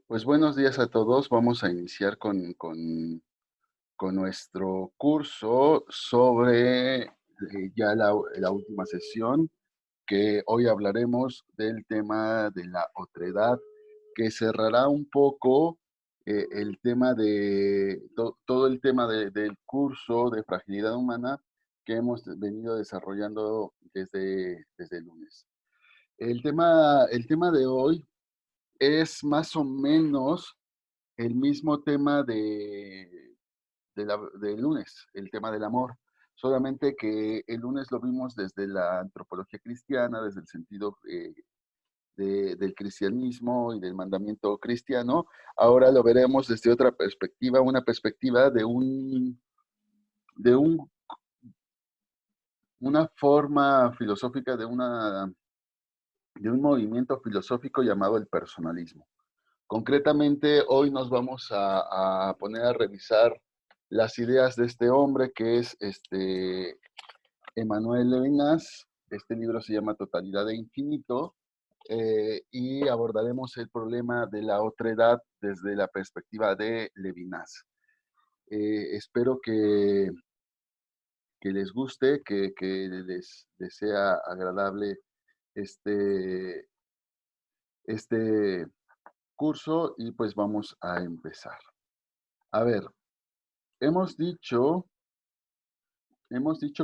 Pues buenos días a todos. Vamos a iniciar con nuestro curso sobre ya la última sesión, que hoy hablaremos del tema de la otredad, que cerrará un poco el tema de todo el tema del curso de fragilidad humana que hemos venido desarrollando desde el lunes. El tema de hoy es más o menos el mismo tema del lunes, el tema del amor. Solamente que el lunes lo vimos desde la antropología cristiana, desde el sentido del cristianismo y del mandamiento cristiano. Ahora lo veremos desde otra perspectiva, una perspectiva de una forma filosófica, de un movimiento filosófico llamado el personalismo. Concretamente, hoy nos vamos a poner a revisar las ideas de este hombre que es Emmanuel Levinas. Este libro se llama Totalidad e Infinito, y abordaremos el problema de la otredad desde la perspectiva de Levinas. Espero que les guste, que les sea agradable este, este curso y pues vamos a empezar. A ver, hemos dicho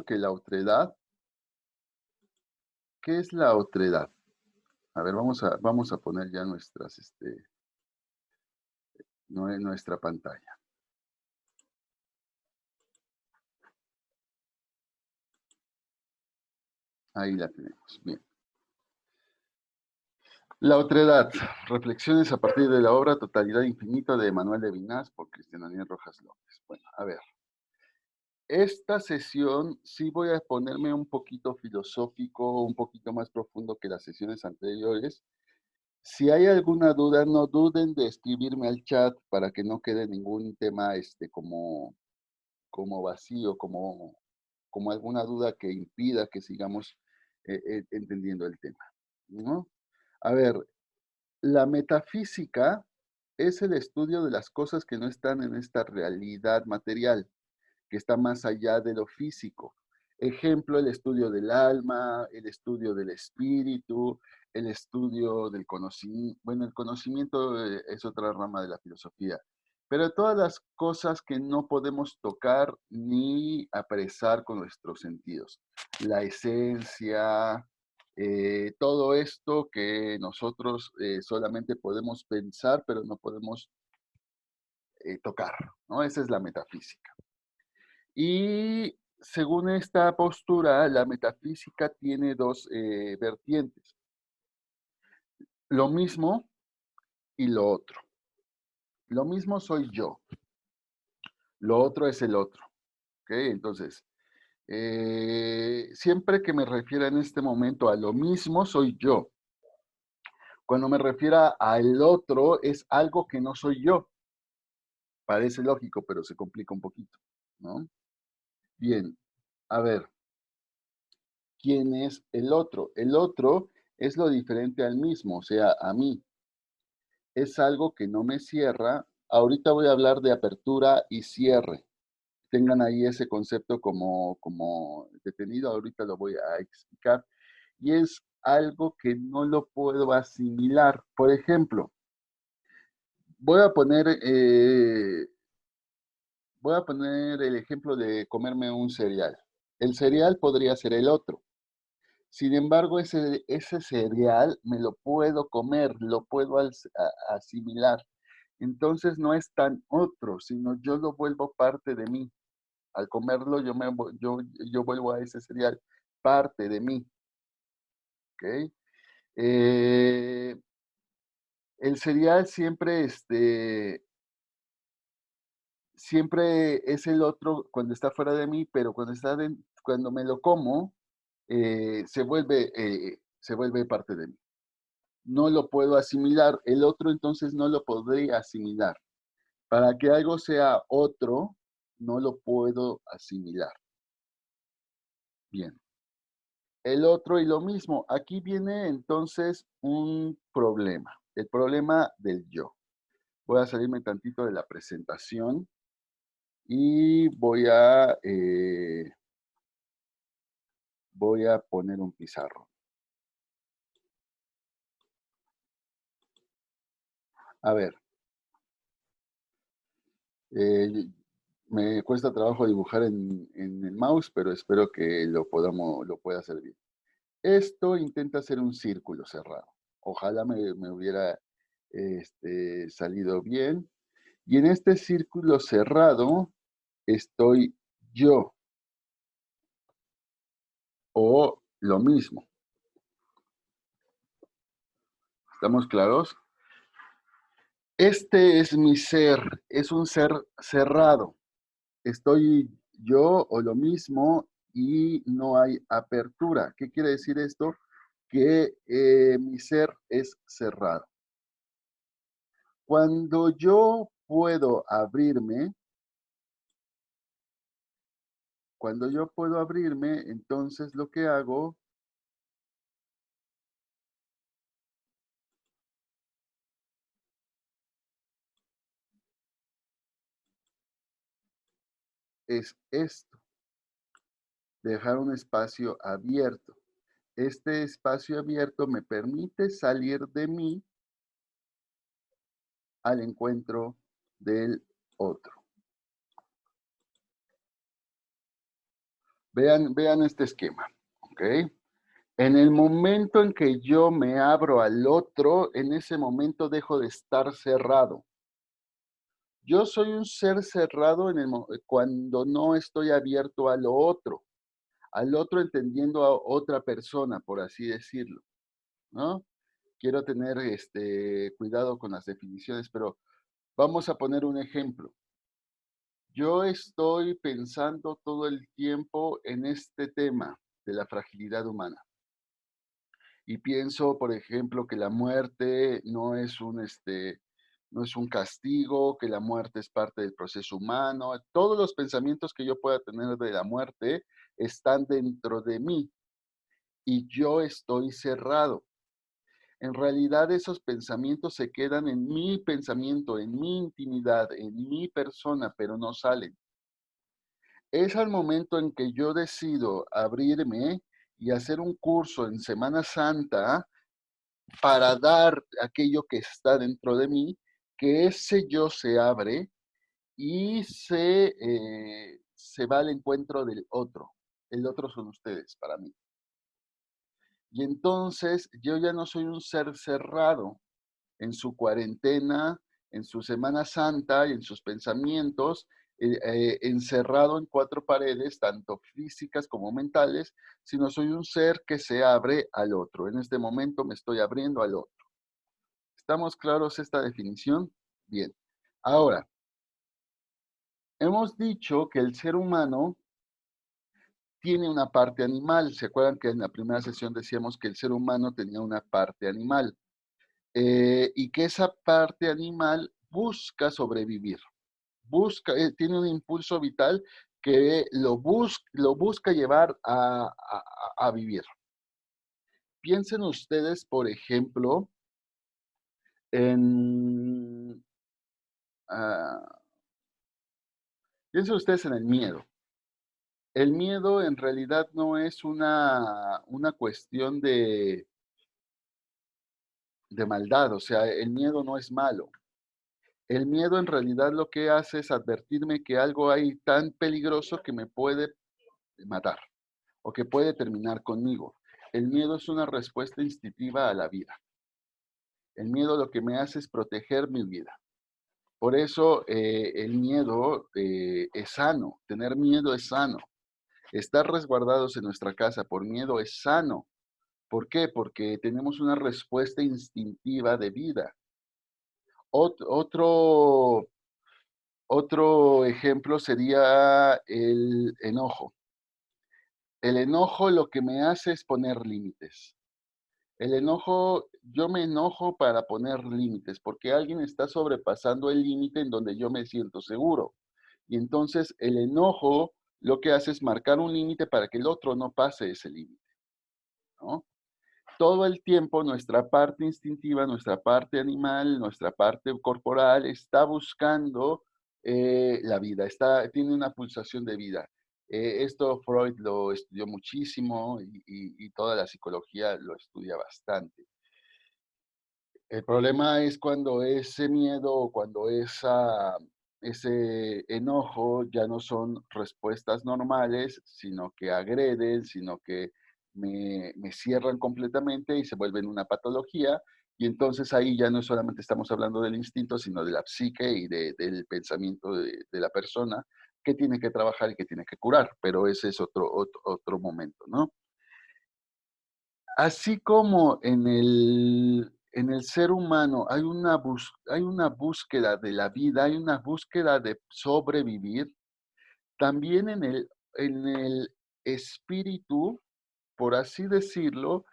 que la otredad, ¿qué es la otredad? A ver, vamos a poner ya nuestra pantalla. Ahí la tenemos. Bien. La otredad. Reflexiones a partir de la obra Totalidad Infinita de Manuel Levinas por Cristian Daniel Rojas López. Bueno, a ver. Esta sesión sí voy a ponerme un poquito filosófico, un poquito más profundo que las sesiones anteriores. Si hay alguna duda, no duden de escribirme al chat para que no quede ningún tema como vacío, como alguna duda que impida que sigamos entendiendo el tema, ¿no? A ver, la metafísica es el estudio de las cosas que no están en esta realidad material, que está más allá de lo físico. Ejemplo, el estudio del alma, el estudio del espíritu, el estudio del conocimiento. Bueno, el conocimiento es otra rama de la filosofía, pero todas las cosas que no podemos tocar ni apresar con nuestros sentidos. La esencia, todo esto que nosotros solamente podemos pensar, pero no podemos tocar, ¿no? Esa es la metafísica. Y según esta postura, la metafísica tiene dos vertientes, lo mismo y lo otro. Lo mismo soy yo, lo otro es el otro. ¿Ok? Entonces, siempre que me refiera en este momento a lo mismo, soy yo. Cuando me refiera al otro, es algo que no soy yo. Parece lógico, pero se complica un poquito, ¿no? Bien, a ver, ¿quién es el otro? El otro es lo diferente al mismo, o sea, a mí. Es algo que no me cierra. Ahorita voy a hablar de apertura y cierre. Tengan ahí ese concepto como detenido, ahorita lo voy a explicar. Y es algo que no lo puedo asimilar. Por ejemplo, voy a poner, eh, voy a poner el ejemplo de comerme un cereal. El cereal podría ser el otro. Sin embargo, ese cereal me lo puedo comer, lo puedo asimilar. Entonces no es tan otro, sino yo lo vuelvo parte de mí. Al comerlo, yo vuelvo a ese cereal parte de mí. ¿Ok? Eh, el cereal siempre es el otro cuando está fuera de mí, pero cuando me lo como, se vuelve parte de mí. No lo puedo asimilar. El otro entonces no lo podría asimilar. Para que algo sea otro, no lo puedo asimilar. Bien. El otro y lo mismo. Aquí viene entonces un problema, el problema del yo. Voy a salirme tantito de la presentación y voy a poner un pizarro. A ver, eh, me cuesta trabajo dibujar en el mouse, pero espero que lo pueda hacer bien. Esto intenta hacer un círculo cerrado. Ojalá me hubiera salido bien. Y en este círculo cerrado estoy yo o lo mismo. ¿Estamos claros? Este es mi ser, es un ser cerrado. Estoy yo o lo mismo y no hay apertura. ¿Qué quiere decir esto? Que mi ser es cerrado. Cuando yo puedo abrirme, entonces lo que hago es esto, dejar un espacio abierto. Este espacio abierto me permite salir de mí al encuentro del otro. Vean este esquema, ¿ok? En el momento en que yo me abro al otro, en ese momento dejo de estar cerrado. Yo soy un ser cerrado cuando no estoy abierto a lo otro, al otro entendiendo a otra persona, por así decirlo, ¿no? Quiero tener cuidado con las definiciones, pero vamos a poner un ejemplo. Yo estoy pensando todo el tiempo en este tema de la fragilidad humana. Y pienso, por ejemplo, que la muerte no es un castigo, que la muerte es parte del proceso humano. Todos los pensamientos que yo pueda tener de la muerte están dentro de mí y yo estoy cerrado. En realidad esos pensamientos se quedan en mi pensamiento, en mi intimidad, en mi persona, pero no salen. Es al momento en que yo decido abrirme y hacer un curso en Semana Santa para dar aquello que está dentro de mí, que ese yo se abre y se va al encuentro del otro. El otro son ustedes para mí. Y entonces yo ya no soy un ser cerrado en su cuarentena, en su Semana Santa y en sus pensamientos, encerrado en cuatro paredes, tanto físicas como mentales, sino soy un ser que se abre al otro. En este momento me estoy abriendo al otro. ¿Estamos claros esta definición? Bien. Ahora, hemos dicho que el ser humano tiene una parte animal. ¿Se acuerdan que en la primera sesión decíamos que el ser humano tenía una parte animal? Y que esa parte animal busca sobrevivir. Tiene un impulso vital que lo busca llevar a vivir. Piensen ustedes, por ejemplo, en... ah, piensen ustedes en el miedo. El miedo en realidad no es una cuestión de maldad, o sea, el miedo no es malo. El miedo en realidad lo que hace es advertirme que algo hay tan peligroso que me puede matar o que puede terminar conmigo. El miedo es una respuesta instintiva a la vida. El miedo lo que me hace es proteger mi vida. Por eso el miedo es sano, tener miedo es sano. Estar resguardados en nuestra casa por miedo es sano. ¿Por qué? Porque tenemos una respuesta instintiva de vida. Otro, otro ejemplo sería el enojo. El enojo lo que me hace es poner límites. El enojo, yo me enojo para poner límites, porque alguien está sobrepasando el límite en donde yo me siento seguro. Y entonces el enojo lo que hace es marcar un límite para que el otro no pase ese límite, ¿no? todo el tiempo nuestra parte instintiva, nuestra parte animal, nuestra parte corporal está buscando la vida, tiene una pulsación de vida. Esto Freud lo estudió muchísimo y toda la psicología lo estudia bastante. El problema es cuando ese miedo o cuando ese enojo ya no son respuestas normales, sino que agreden, sino que me cierran completamente y se vuelven una patología. Y entonces ahí ya no solamente estamos hablando del instinto, sino de la psique y del pensamiento de la persona que tiene que trabajar y que tiene que curar. Pero ese es otro momento, ¿no? Así como en el ser humano hay una búsqueda de la vida, hay una búsqueda de sobrevivir, también en el espíritu, por así decirlo,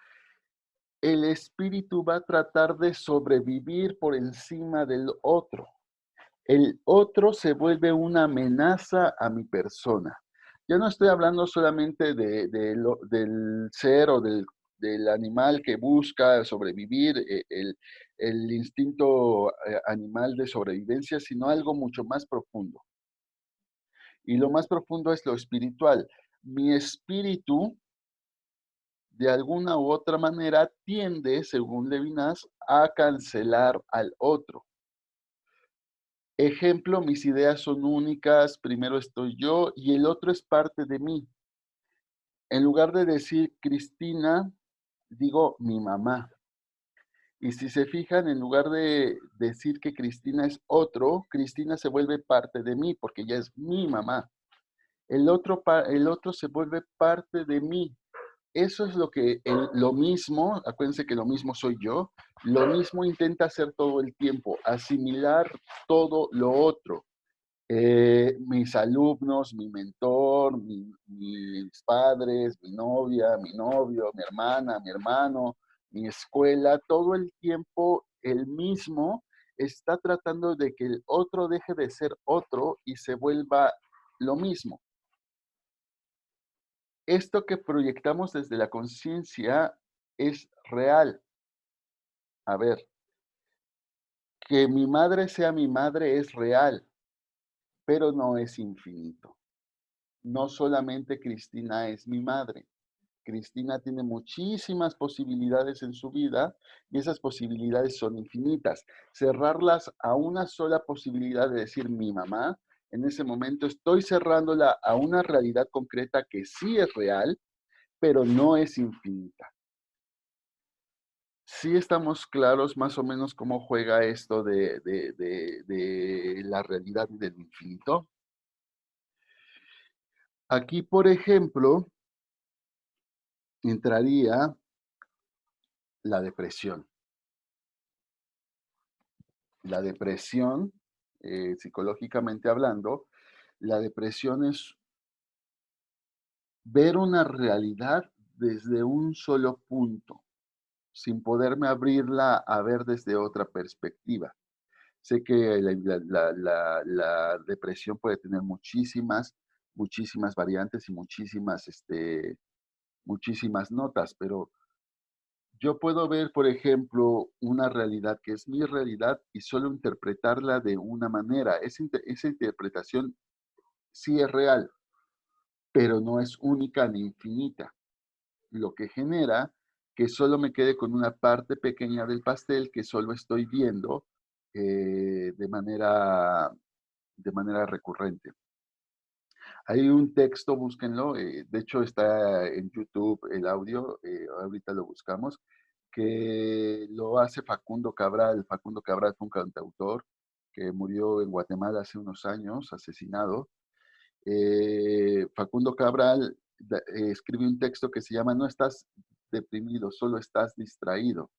el espíritu va a tratar de sobrevivir por encima del otro. El otro se vuelve una amenaza a mi persona. Ya no estoy hablando solamente del ser o del animal que busca sobrevivir, el instinto animal de sobrevivencia, sino algo mucho más profundo. Y lo más profundo es lo espiritual. Mi espíritu, de alguna u otra manera, tiende, según Levinas, a cancelar al otro. Ejemplo, mis ideas son únicas, primero estoy yo y el otro es parte de mí. En lugar de decir Cristina, digo mi mamá. Y si se fijan, en lugar de decir que Cristina es otro, Cristina se vuelve parte de mí porque ya es mi mamá. El otro se vuelve parte de mí. Eso es lo mismo, acuérdense que lo mismo soy yo, lo mismo intenta hacer todo el tiempo, asimilar todo lo otro. Mis alumnos, mi mentor, mis padres, mi novia, mi novio, mi hermana, mi hermano, mi escuela, todo el tiempo el mismo está tratando de que el otro deje de ser otro y se vuelva lo mismo. Esto que proyectamos desde la conciencia es real. A ver, que mi madre sea mi madre es real, pero no es infinito. No solamente Cristina es mi madre. Cristina tiene muchísimas posibilidades en su vida y esas posibilidades son infinitas. Cerrarlas a una sola posibilidad de decir mi mamá, en ese momento estoy cerrándola a una realidad concreta que sí es real, pero no es infinita. Sí estamos claros más o menos cómo juega esto de la realidad y del infinito. Aquí, por ejemplo, entraría la depresión. La depresión, psicológicamente hablando, la depresión es ver una realidad desde un solo punto, sin poderme abrirla a ver desde otra perspectiva. Sé que la depresión puede tener muchísimas variantes y muchísimas notas, pero yo puedo ver, por ejemplo, una realidad que es mi realidad y solo interpretarla de una manera. Esa interpretación sí es real, pero no es única ni infinita, lo que genera que solo me quede con una parte pequeña del pastel que solo estoy viendo de manera recurrente. Hay un texto, búsquenlo, de hecho está en YouTube el audio, ahorita lo buscamos, que lo hace Facundo Cabral. Facundo Cabral fue un cantautor que murió en Guatemala hace unos años, asesinado. Facundo Cabral escribe un texto que se llama No estás deprimido, solo estás distraído.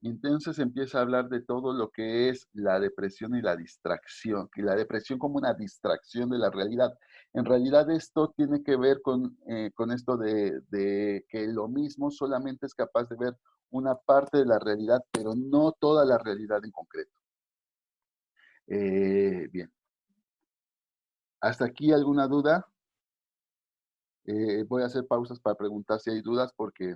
Y entonces empieza a hablar de todo lo que es la depresión y la distracción, y la depresión como una distracción de la realidad. En realidad esto tiene que ver con esto de que lo mismo solamente es capaz de ver una parte de la realidad, pero no toda la realidad en concreto. Bien, ¿hasta aquí alguna duda? Voy a hacer pausas para preguntar si hay dudas porque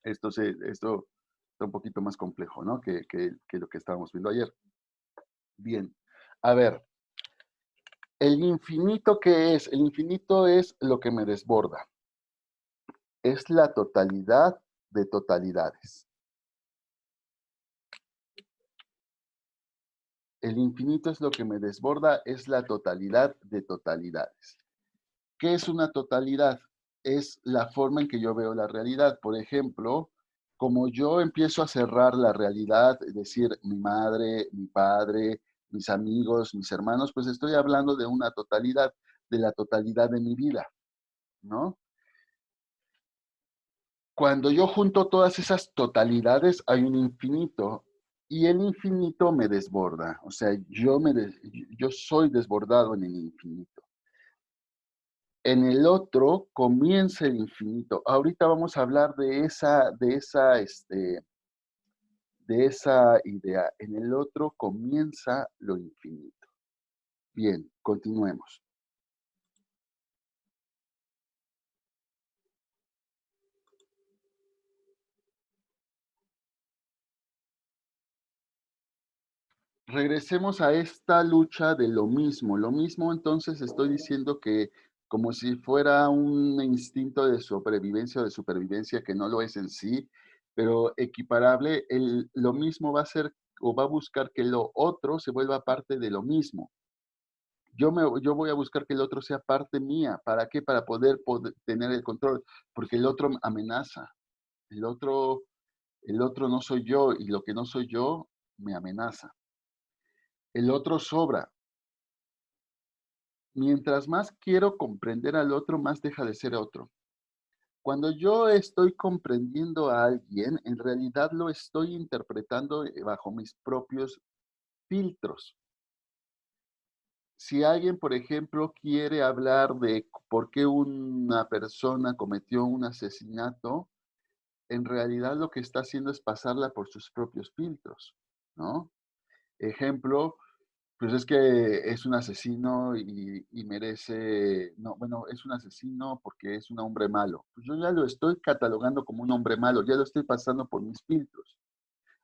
Esto está un poquito más complejo, ¿no? Que lo que estábamos viendo ayer. Bien, a ver, el infinito, ¿qué es? El infinito es lo que me desborda. Es la totalidad de totalidades. El infinito es lo que me desborda, es la totalidad de totalidades. ¿Qué es una totalidad? Es la forma en que yo veo la realidad. Por ejemplo, como yo empiezo a cerrar la realidad, es decir, mi madre, mi padre, mis amigos, mis hermanos, pues estoy hablando de una totalidad, de la totalidad de mi vida, ¿no? Cuando yo junto todas esas totalidades, hay un infinito y el infinito me desborda. O sea, yo soy desbordado en el infinito. En el otro comienza el infinito. Ahorita vamos a hablar de esa idea. En el otro comienza lo infinito. Bien, continuemos. Regresemos a esta lucha de lo mismo. Lo mismo, entonces estoy diciendo que como si fuera un instinto de sobrevivencia o de supervivencia, que no lo es en sí, pero equiparable, lo mismo va a ser o va a buscar que lo otro se vuelva parte de lo mismo. Yo voy a buscar que el otro sea parte mía. ¿Para qué? Para poder tener el control, porque el otro amenaza. El otro, el otro no soy yo y lo que no soy yo me amenaza. El otro sobra. Mientras más quiero comprender al otro, más deja de ser otro. Cuando yo estoy comprendiendo a alguien, en realidad lo estoy interpretando bajo mis propios filtros. Si alguien, por ejemplo, quiere hablar de por qué una persona cometió un asesinato, en realidad lo que está haciendo es pasarla por sus propios filtros, ¿no? Ejemplo, pues es que es un asesino y merece, no, bueno, es un asesino porque es un hombre malo. Pues yo ya lo estoy catalogando como un hombre malo, ya lo estoy pasando por mis filtros.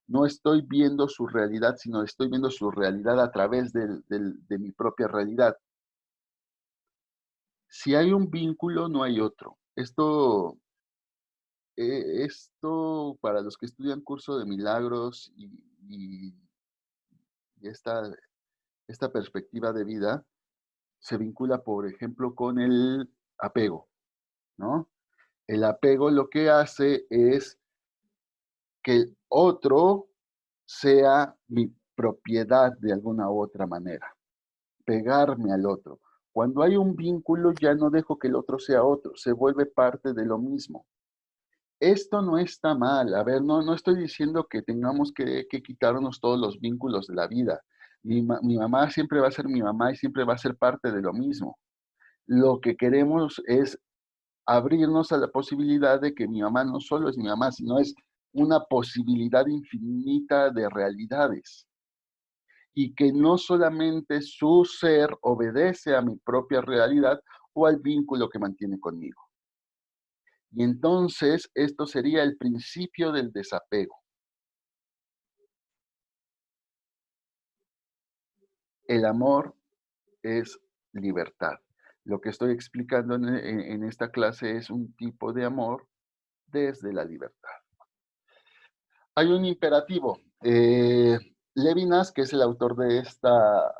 No estoy viendo su realidad, sino estoy viendo su realidad a través de mi propia realidad. Si hay un vínculo, no hay otro. Esto para los que estudian curso de milagros y esta perspectiva de vida se vincula, por ejemplo, con el apego, ¿no? El apego lo que hace es que el otro sea mi propiedad de alguna u otra manera, pegarme al otro. Cuando hay un vínculo ya no dejo que el otro sea otro, se vuelve parte de lo mismo. Esto no está mal. A ver, no estoy diciendo que tengamos que quitarnos todos los vínculos de la vida. Mi mamá siempre va a ser mi mamá y siempre va a ser parte de lo mismo. Lo que queremos es abrirnos a la posibilidad de que mi mamá no solo es mi mamá, sino es una posibilidad infinita de realidades. Y que no solamente su ser obedece a mi propia realidad o al vínculo que mantiene conmigo. Y entonces esto sería el principio del desapego. El amor es libertad. Lo que estoy explicando en esta clase es un tipo de amor desde la libertad. Hay un imperativo. Levinas, que es el autor de esta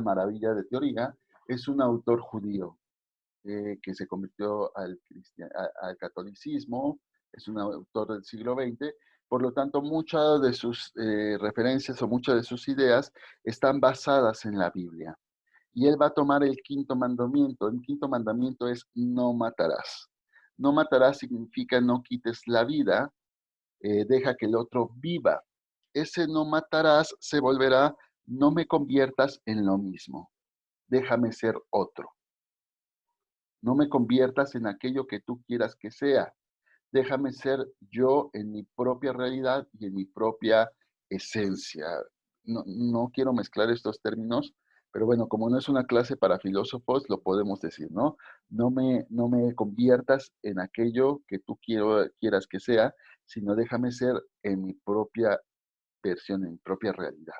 maravilla de teoría, es un autor judío que se convirtió al catolicismo, es un autor del siglo XX, por lo tanto muchas de sus referencias o muchas de sus ideas están basadas en la Biblia. Y él va a tomar el quinto mandamiento. El quinto mandamiento es no matarás. No matarás significa no quites la vida, deja que el otro viva. Ese no matarás se volverá no me conviertas en lo mismo. Déjame ser otro. No me conviertas en aquello que tú quieras que sea. Déjame ser yo en mi propia realidad y en mi propia esencia. No quiero mezclar estos términos, Pero bueno, como no es una clase para filósofos, lo podemos decir, ¿no? No me conviertas en aquello que tú quieras que sea, sino déjame ser en mi propia versión, en mi propia realidad.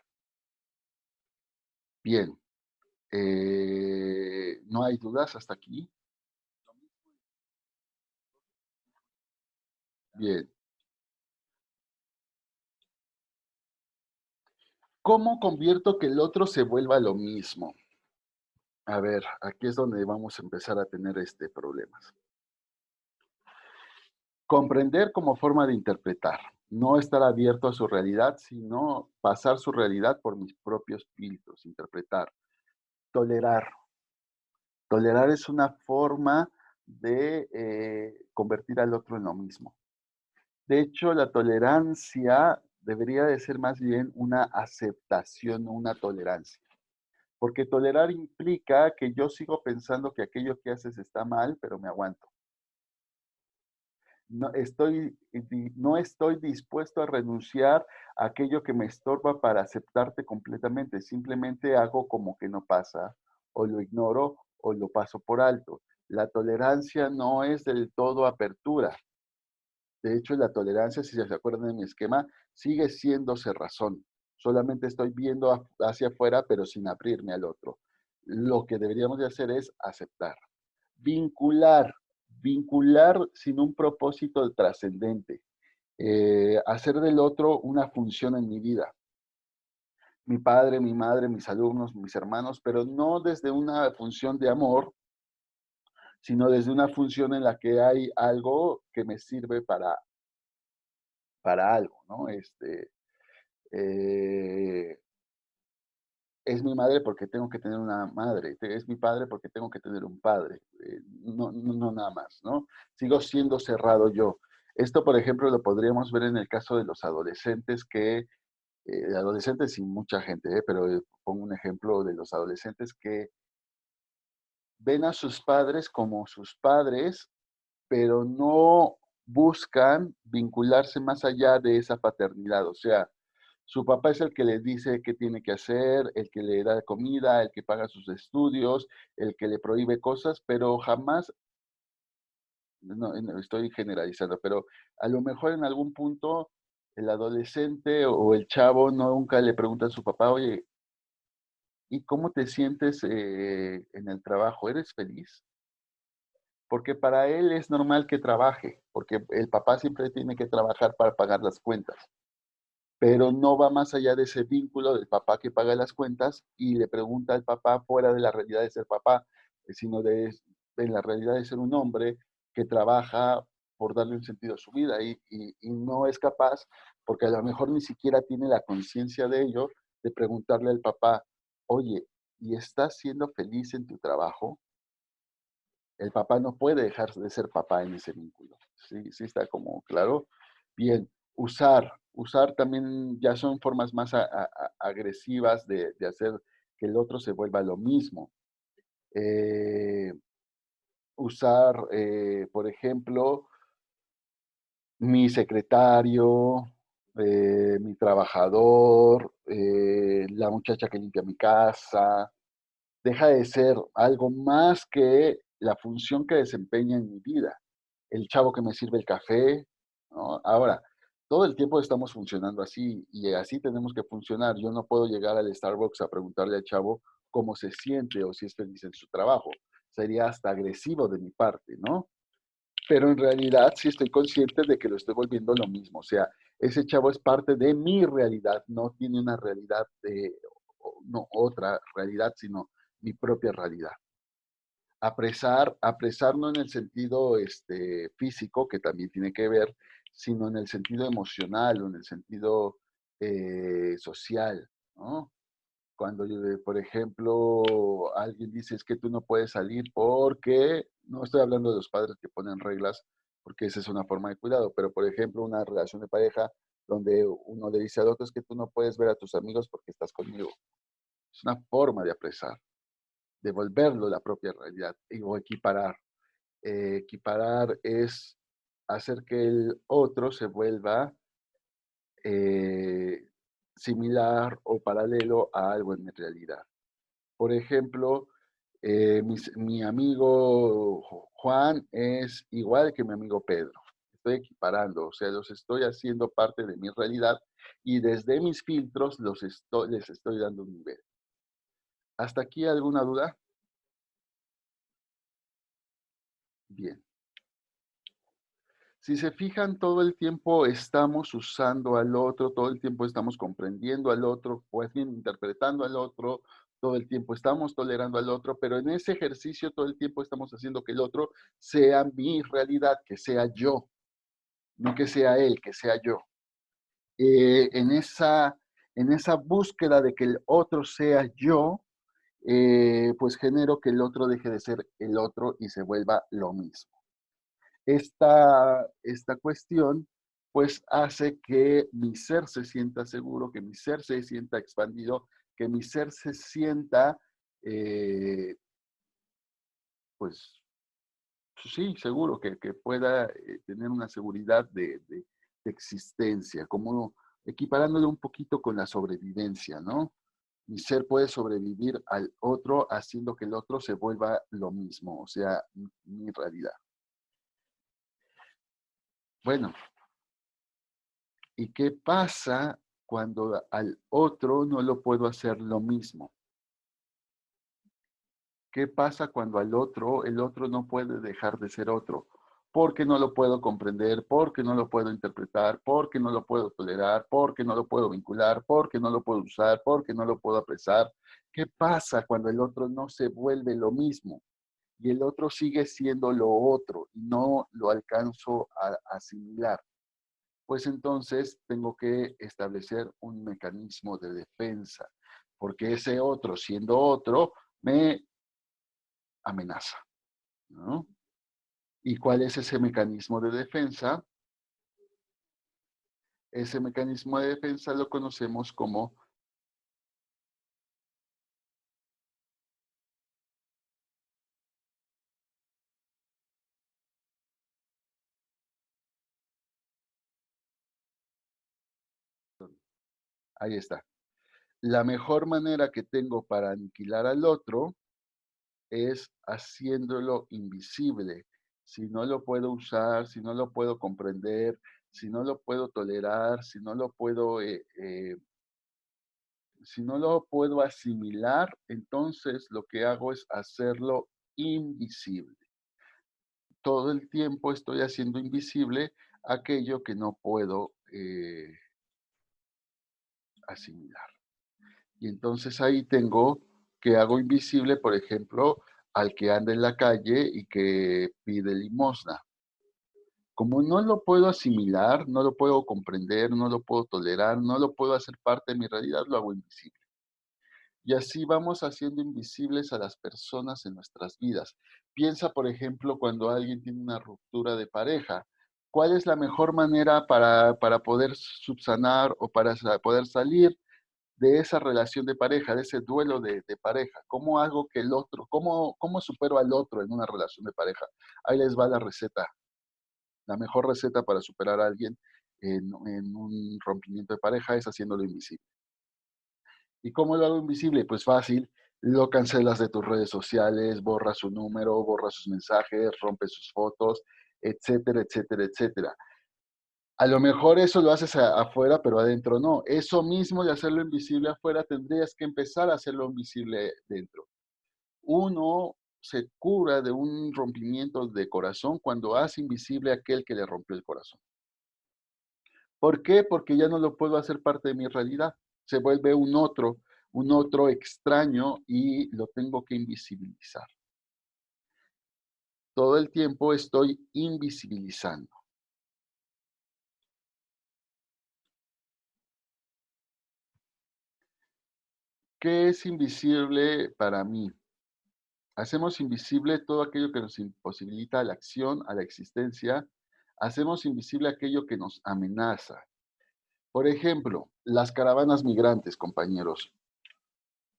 Bien, ¿no hay dudas hasta aquí? Bien. ¿Cómo convierto que el otro se vuelva lo mismo? A ver, aquí es donde vamos a empezar a tener problemas. Comprender como forma de interpretar, no estar abierto a su realidad, sino pasar su realidad por mis propios filtros, interpretar. Tolerar. Tolerar es una forma de convertir al otro en lo mismo. De hecho, la tolerancia debería de ser más bien una aceptación, no una tolerancia. Porque tolerar implica que yo sigo pensando que aquello que haces está mal, pero me aguanto. No estoy dispuesto a renunciar a aquello que me estorba para aceptarte completamente. Simplemente hago como que no pasa, o lo ignoro, o lo paso por alto. La tolerancia no es del todo apertura. De hecho, la tolerancia, si se acuerdan de mi esquema, sigue siendo cerrazón. Solamente estoy viendo hacia afuera, pero sin abrirme al otro. Lo que deberíamos de hacer es aceptar. Vincular, vincular sin un propósito trascendente. Hacer del otro una función en mi vida. Mi padre, mi madre, mis alumnos, mis hermanos, pero no desde una función de amor, sino desde una función en la que hay algo que me sirve para algo, ¿no? Eh, es mi madre porque tengo que tener una madre, es mi padre porque tengo que tener un padre, no nada más, ¿no? Sigo siendo cerrado yo. Esto, por ejemplo, lo podríamos ver en el caso de los adolescentes adolescentes y mucha gente, pero pongo un ejemplo de los adolescentes que ven a sus padres como sus padres, pero no buscan vincularse más allá de esa paternidad. O sea, su papá es el que les dice qué tiene que hacer, el que le da comida, el que paga sus estudios, el que le prohíbe cosas, pero jamás, no, estoy generalizando, pero a lo mejor en algún punto el adolescente o el chavo nunca le pregunta a su papá, oye, ¿y cómo te sientes en el trabajo? ¿Eres feliz? Porque para él es normal que trabaje, porque el papá siempre tiene que trabajar para pagar las cuentas, pero no va más allá de ese vínculo del papá que paga las cuentas y le pregunta al papá fuera de la realidad de ser papá, sino de la realidad de ser un hombre que trabaja por darle un sentido a su vida y no es capaz, porque a lo mejor ni siquiera tiene la conciencia de ello, de preguntarle al papá, oye, ¿y estás siendo feliz en tu trabajo? El papá no puede dejar de ser papá en ese vínculo. Sí, sí está como claro. Bien, usar también ya son formas más agresivas de hacer que el otro se vuelva lo mismo. Eh, usar, por ejemplo, mi secretario, mi trabajador, la muchacha que limpia mi casa, deja de ser algo más que la función que desempeña en mi vida. El chavo que me sirve el café, ¿no? Ahora, todo el tiempo estamos funcionando así y así tenemos que funcionar. Yo no puedo llegar al Starbucks a preguntarle al chavo cómo se siente o si es feliz en su trabajo. Sería hasta agresivo de mi parte, ¿no? Pero en realidad sí estoy consciente de que lo estoy volviendo lo mismo. O sea, ese chavo es parte de mi realidad, no tiene una realidad no otra realidad, sino mi propia realidad. Apresar no en el sentido físico, que también tiene que ver, sino en el sentido emocional o en el sentido social, ¿no? Cuando, por ejemplo, alguien dice es que tú no puedes salir porque, no estoy hablando de los padres que ponen reglas, porque esa es una forma de cuidado, pero por ejemplo, una relación de pareja donde uno le dice al otro es que tú no puedes ver a tus amigos porque estás conmigo. Es una forma de apresar, devolverlo a la propia realidad o equiparar. Equiparar es hacer que el otro se vuelva eh, similar o paralelo a algo en mi realidad. Por ejemplo, mi amigo Juan es igual que mi amigo Pedro. Estoy equiparando, o sea, los estoy haciendo parte de mi realidad y desde mis filtros les estoy dando un nivel. ¿Hasta aquí alguna duda? Bien. Si se fijan, todo el tiempo estamos usando al otro, todo el tiempo estamos comprendiendo al otro, o bien interpretando al otro, todo el tiempo estamos tolerando al otro, pero en ese ejercicio todo el tiempo estamos haciendo que el otro sea mi realidad, que sea yo, no que sea él, que sea yo. Eh, en, esa, en esa búsqueda de que el otro sea yo, pues genero que el otro deje de ser el otro y se vuelva lo mismo. Esta cuestión pues hace que mi ser se sienta seguro, que mi ser se sienta expandido, que mi ser se sienta, eh, pues sí, seguro, que pueda tener una seguridad de existencia, como equiparándolo un poquito con la sobrevivencia, ¿no? Mi ser puede sobrevivir al otro haciendo que el otro se vuelva lo mismo, o sea, mi realidad. Bueno, ¿y qué pasa cuando al otro no lo puedo hacer lo mismo? ¿Qué pasa cuando el otro no puede dejar de ser otro? Porque no lo puedo comprender, porque no lo puedo interpretar, porque no lo puedo tolerar, porque no lo puedo vincular, porque no lo puedo usar, porque no lo puedo apresar. ¿Qué pasa cuando el otro no se vuelve lo mismo y el otro sigue siendo lo otro y no lo alcanzo a asimilar? Pues entonces tengo que establecer un mecanismo de defensa, porque ese otro, siendo otro, me amenaza, ¿no? ¿Y cuál es ese mecanismo de defensa? Ese mecanismo de defensa lo conocemos como, ahí está, la mejor manera que tengo para aniquilar al otro es haciéndolo invisible. Si no lo puedo usar, si no lo puedo comprender, si no lo puedo tolerar, si no lo puedo asimilar, entonces lo que hago es hacerlo invisible. Todo el tiempo estoy haciendo invisible aquello que no puedo asimilar. Y entonces ahí tengo que hago invisible, por ejemplo, al que anda en la calle y que pide limosna. Como no lo puedo asimilar, no lo puedo comprender, no lo puedo tolerar, no lo puedo hacer parte de mi realidad, lo hago invisible. Y así vamos haciendo invisibles a las personas en nuestras vidas. Piensa, por ejemplo, cuando alguien tiene una ruptura de pareja. ¿Cuál es la mejor manera para poder subsanar o para poder salir de esa relación de pareja, de ese duelo de pareja? ¿Cómo hago que el otro, cómo supero al otro en una relación de pareja? Ahí les va la receta. La mejor receta para superar a alguien en un rompimiento de pareja es haciéndolo invisible. ¿Y cómo lo hago invisible? Pues fácil, lo cancelas de tus redes sociales, borras su número, borras sus mensajes, rompes sus fotos, etcétera, etcétera, etcétera. A lo mejor eso lo haces afuera, pero adentro no. Eso mismo de hacerlo invisible afuera, tendrías que empezar a hacerlo invisible dentro. Uno se cura de un rompimiento de corazón cuando hace invisible a aquel que le rompió el corazón. ¿Por qué? Porque ya no lo puedo hacer parte de mi realidad. Se vuelve un otro extraño y lo tengo que invisibilizar. Todo el tiempo estoy invisibilizando. ¿Qué es invisible para mí? Hacemos invisible todo aquello que nos imposibilita a la acción, a la existencia. Hacemos invisible aquello que nos amenaza. Por ejemplo, las caravanas migrantes, compañeros.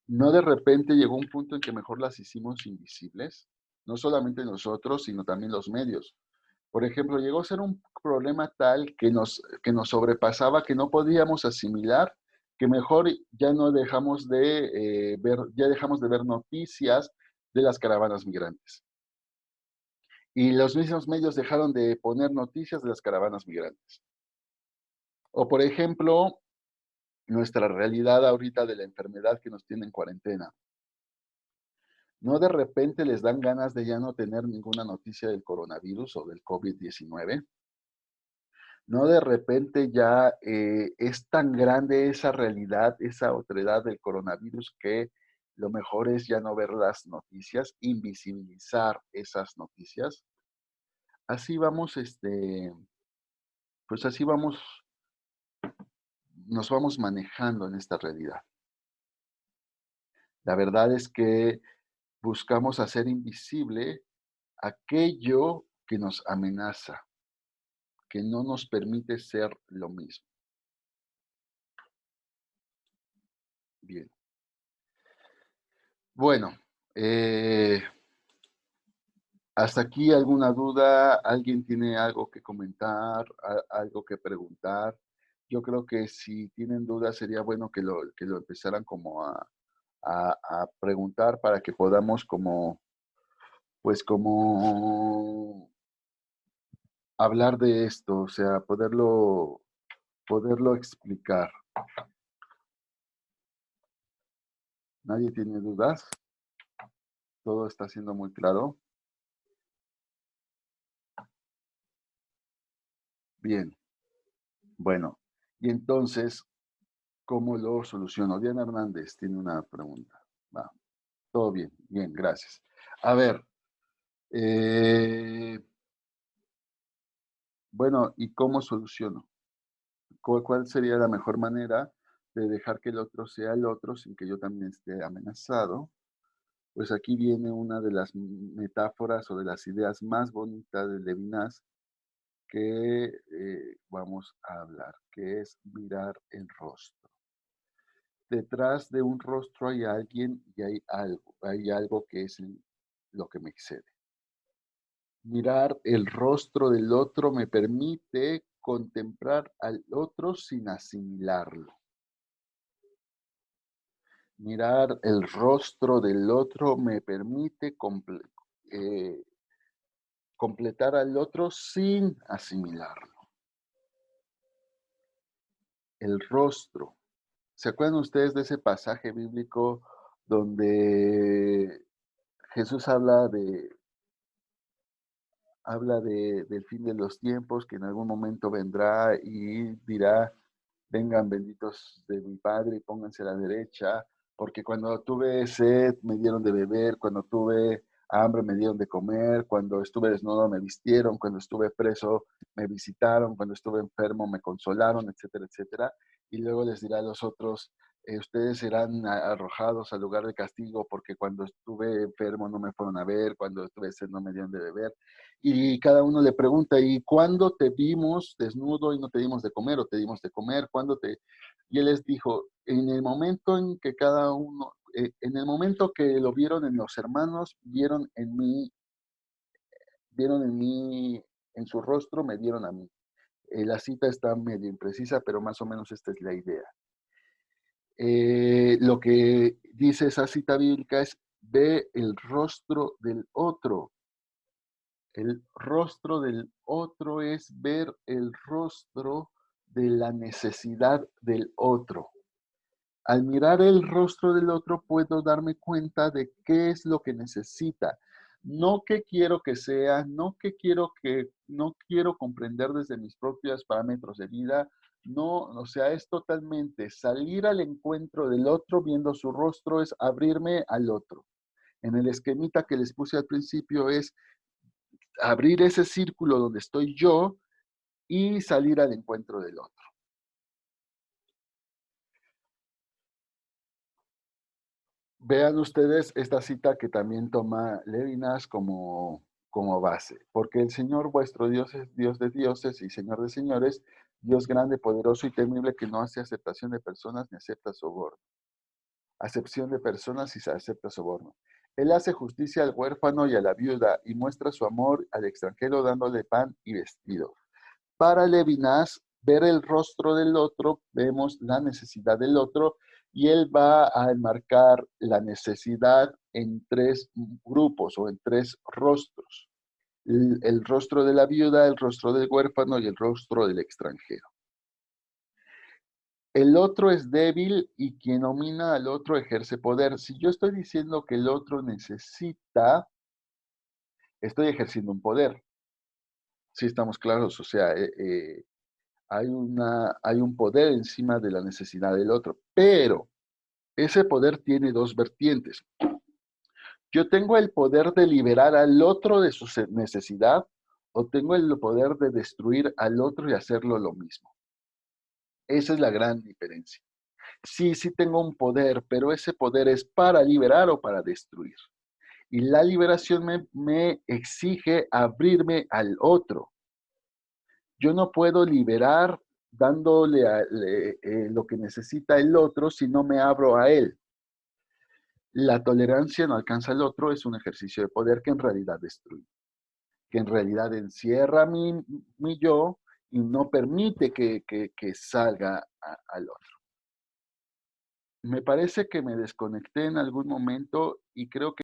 ¿No de repente llegó un punto en que mejor las hicimos invisibles? No solamente nosotros, sino también los medios. Por ejemplo, llegó a ser un problema tal que nos sobrepasaba, que no podíamos asimilar que mejor ya no dejamos de ya dejamos de ver noticias de las caravanas migrantes. Y los mismos medios dejaron de poner noticias de las caravanas migrantes. O, por ejemplo, nuestra realidad ahorita de la enfermedad que nos tiene en cuarentena. ¿No de repente les dan ganas de ya no tener ninguna noticia del coronavirus o del COVID-19? ¿No de repente ya es tan grande esa realidad, esa otredad del coronavirus que lo mejor es ya no ver las noticias, invisibilizar esas noticias? Así vamos, pues así vamos, nos vamos manejando en esta realidad. La verdad es que buscamos hacer invisible aquello que nos amenaza, que no nos permite ser lo mismo. Bien. Bueno, hasta aquí alguna duda, alguien tiene algo que comentar, algo que preguntar. Yo creo que si tienen dudas sería bueno que lo empezaran como a preguntar para que podamos como, pues como hablar de esto, o sea, poderlo explicar. ¿Nadie tiene dudas? ¿Todo está siendo muy claro? Bien, bueno, y entonces, ¿cómo lo soluciono? Diana Hernández tiene una pregunta. Va, todo bien, bien, gracias. A ver, bueno, ¿y cómo soluciono? ¿Cuál sería la mejor manera de dejar que el otro sea el otro sin que yo también esté amenazado? Pues aquí viene una de las metáforas o de las ideas más bonitas de Levinas que vamos a hablar, que es mirar el rostro. Detrás de un rostro hay alguien y hay algo que es lo que me excede. Mirar el rostro del otro me permite contemplar al otro sin asimilarlo. Mirar el rostro del otro me permite eh, completar al otro sin asimilarlo. El rostro. ¿Se acuerdan ustedes de ese pasaje bíblico donde Jesús del fin de los tiempos, que en algún momento vendrá y dirá, vengan benditos de mi Padre y pónganse a la derecha, porque cuando tuve sed me dieron de beber, cuando tuve hambre me dieron de comer, cuando estuve desnudo me vistieron, cuando estuve preso me visitaron, cuando estuve enfermo me consolaron, etcétera, etcétera. Y luego les dirá a los otros, ustedes serán arrojados al lugar de castigo porque cuando estuve enfermo no me fueron a ver, cuando estuve sed no me dieron de beber. Y cada uno le pregunta, ¿y cuándo te vimos desnudo y no te dimos de comer o te dimos de comer? Y él les dijo, en el momento en que cada uno, en el momento que lo vieron en los hermanos, vieron en mí, en su rostro, me vieron a mí. La cita está medio imprecisa, pero más o menos esta es la idea. Lo que dice esa cita bíblica es, ve el rostro del otro. El rostro del otro es ver el rostro de la necesidad del otro. Al mirar el rostro del otro puedo darme cuenta de qué es lo que necesita. No qué quiero que sea, no quiero comprender desde mis propios parámetros de vida. No, o sea, es totalmente salir al encuentro del otro viendo su rostro, es abrirme al otro. En el esquemita que les puse al principio es abrir ese círculo donde estoy yo y salir al encuentro del otro. Vean ustedes esta cita que también toma Levinas como base, porque el Señor vuestro Dios es Dios de dioses y Señor de señores, Dios grande, poderoso y temible, que no hace aceptación de personas ni acepta soborno. Acepción de personas y se acepta soborno. Él hace justicia al huérfano y a la viuda y muestra su amor al extranjero dándole pan y vestido. Para Levinas, ver el rostro del otro, vemos la necesidad del otro y él va a enmarcar la necesidad en tres grupos o en tres rostros. El rostro de la viuda, el rostro del huérfano y el rostro del extranjero. El otro es débil y quien domina al otro ejerce poder. Si yo estoy diciendo que el otro necesita, estoy ejerciendo un poder. Sí, estamos claros, o sea, hay un poder encima de la necesidad del otro, pero ese poder tiene dos vertientes. Yo tengo el poder de liberar al otro de su necesidad o tengo el poder de destruir al otro y hacerlo lo mismo. Esa es la gran diferencia. Sí, sí tengo un poder, pero ese poder es para liberar o para destruir. Y la liberación me exige abrirme al otro. Yo no puedo liberar dándole lo que necesita el otro si no me abro a él. La tolerancia no alcanza al otro es un ejercicio de poder que en realidad destruye, que en realidad encierra mi yo y no permite que salga al otro. Me parece que me desconecté en algún momento y creo que